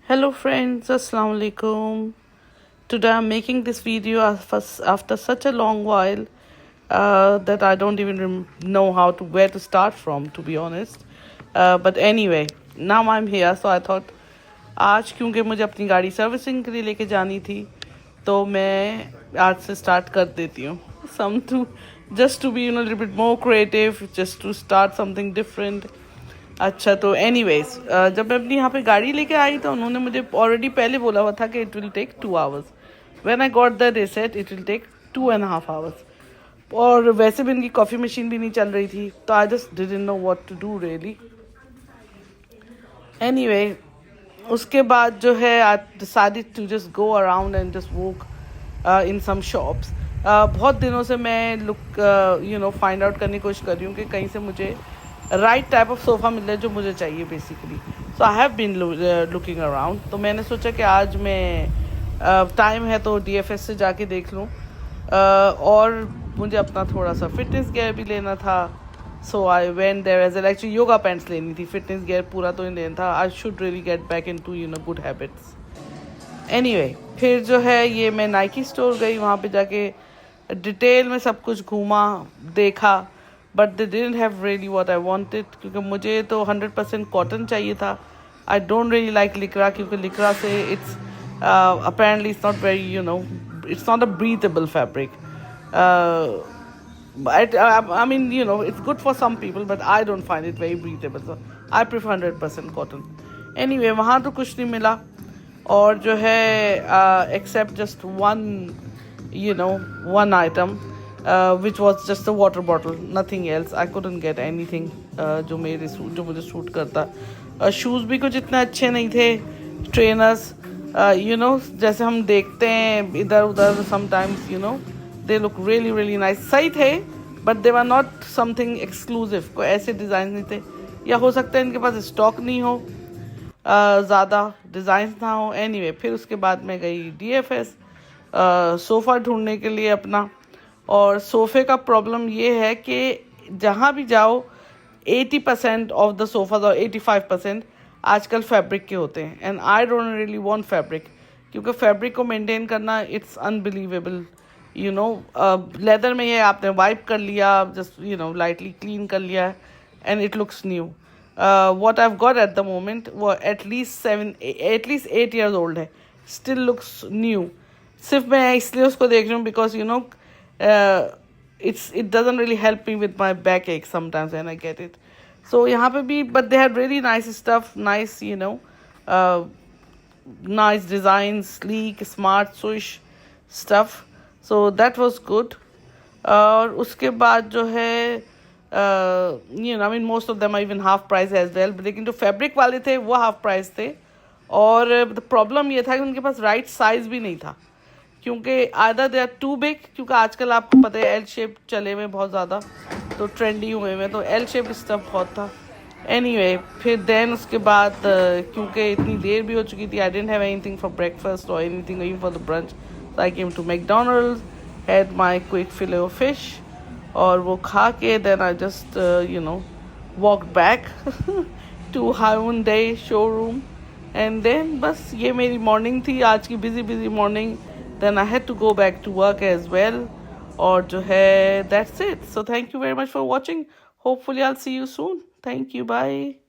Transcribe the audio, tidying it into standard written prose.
Hello friends, Assalamu alaikum. Today I'm making this video after such a long while that I don't even know where to start from, to be honest. But anyway, now I'm here, so I thought आज क्योंकि मुझे अपनी गाड़ी servicing के लिए लेके जानी थी तो मैं आज से स्टार्ट कर देती हूँ some to just to be a little bit more creative, just to start something different. अच्छा तो एनीवेज जब मैं अपनी यहाँ पे गाड़ी लेके आई तो उन्होंने मुझे ऑलरेडी पहले बोला हुआ था कि it will take 2 hours. When I got that they said it will take 2.5 hours. और वैसे भी इनकी कॉफ़ी मशीन भी नहीं चल रही थी तो I just didn't know what to do really. Anyway उसके बाद जो है I decided to just go around and just walk in some shops. बहुत दिनों से मैं फाइंड आउट करने की कोशिश कर रही हूँ कि कहीं से मुझे राइट टाइप ऑफ सोफ़ा मिल जाए जो मुझे चाहिए basically. So I have been looking around. तो मैंने सोचा कि आज मैं टाइम है तो DFS से जाके देख लूँ. और मुझे अपना थोड़ा सा फिटनेस गियर भी लेना था. So I went there as actually yoga pants लेनी थी. फिटनेस गियर पूरा तो नहीं लेना था. I should really get back in to good habits. Anyway फिर जो है ये मैं नाइकी स्टोर गई. वहाँ पे जाके डिटेल में सब कुछ घूमा देखा but they didn't have really what I wanted क्योंकि मुझे तो 100% कॉटन चाहिए था. आई डोंट रियली लाइक लिक्रा क्योंकि लिक्रा से it's apparently it's not very it's not a breathable fabric. I mean, it's good for some people, but I don't find it very breathable. So I prefer 100% cotton. Anyway, वहाँ तो कुछ नहीं मिला और जो है except just one item, which was just a water bottle, nothing else. I couldn't get anything जो मुझे सूट करता. शूज़ भी कुछ इतने अच्छे नहीं थे. ट्रेनर्स जैसे हम देखते हैं इधर उधर sometimes they look really really nice. सही थे but they were not something exclusive. कोई ऐसे डिज़ाइन नहीं थे. या हो सकता है इनके पास स्टॉक नहीं हो, ज़्यादा डिज़ाइन ना हो. एनीवे फिर उसके बाद मैं गई DFS सोफ़ा ढूंढने के लिए अपना. और सोफ़े का प्रॉब्लम ये है कि जहाँ भी जाओ 80% ऑफ द सोफ़ाज और 85% आजकल फैब्रिक के होते हैं. And I don't really want fabric क्योंकि फैब्रिक को मेंटेन करना इट्स अनबिलीवेबल. लेदर में ये आपने वाइप कर लिया, जस्ट लाइटली क्लीन कर लिया and it looks new. What I have got at the moment वो एटलीस्ट 8 years ओल्ड है. Still looks new. सिर्फ मैं इसलिए उसको देख रही हूँ because it doesn't really help me with my backache sometimes when I get it. So यहाँ पे भी but they had really nice stuff, nice nice designs, sleek, smart, swish stuff. So that was good. और उसके बाद जो है I mean most of them are even half price as well. लेकिन जो फैब्रिक वाले थे वो हाफ प्राइस थे. और द प्रॉब्लम ये था कि उनके पास राइट साइज़ भी नहीं था क्योंकि either they are too big. क्योंकि आजकल आपको पता है L शेप चले हुए बहुत ज़्यादा तो ट्रेंडी हुए हैं तो L शेप स्टफ बहुत था. एनीवे फिर देन उसके बाद क्योंकि इतनी देर भी हो चुकी थी I didn't have anything for breakfast और anything even for the brunch. So I came to McDonald's, had my quick fillet of fish और वो खा के then I just walk back to Honda showroom. And then बस ये मेरी morning थी आज की, busy morning. Then I had to go back to work as well. और जो है that's it. So thank you very much for watching. Hopefully I'll see you soon. Thank you. Bye.